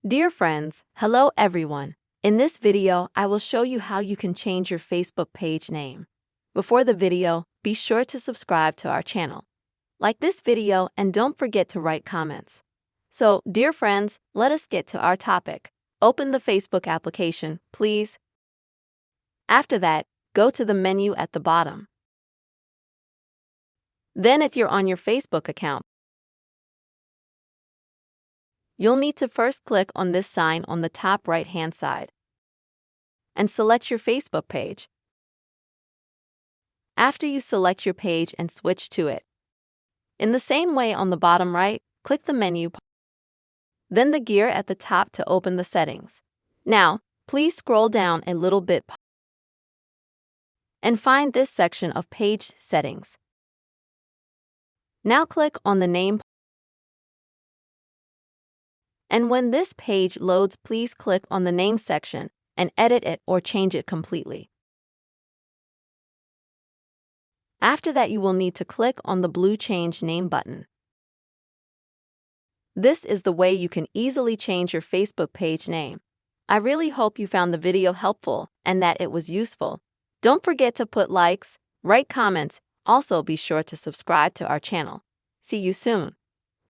Dear friends, hello everyone. In this video, I will show you how you can change your Facebook page name. Before the video, be sure to subscribe to our channel. Like this video and don't forget to write comments. So, dear friends, let us get to our topic. Open the Facebook application, please. After that, go to the menu at the bottom. Then if you're on your Facebook account, you'll need to first click on this sign on the top right-hand side and select your Facebook page. After you select your page and switch to it, in the same way on the bottom right, click the menu, then the gear at the top to open the settings. Now, please scroll down a little bit and find this section of page settings. Now click on the name, and when this page loads, please click on the name section and edit it or change it completely. After that, you will need to click on the blue Change Name button. This is the way you can easily change your Facebook page name. I really hope you found the video helpful and that it was useful. Don't forget to put likes, write comments, also be sure to subscribe to our channel. See you soon.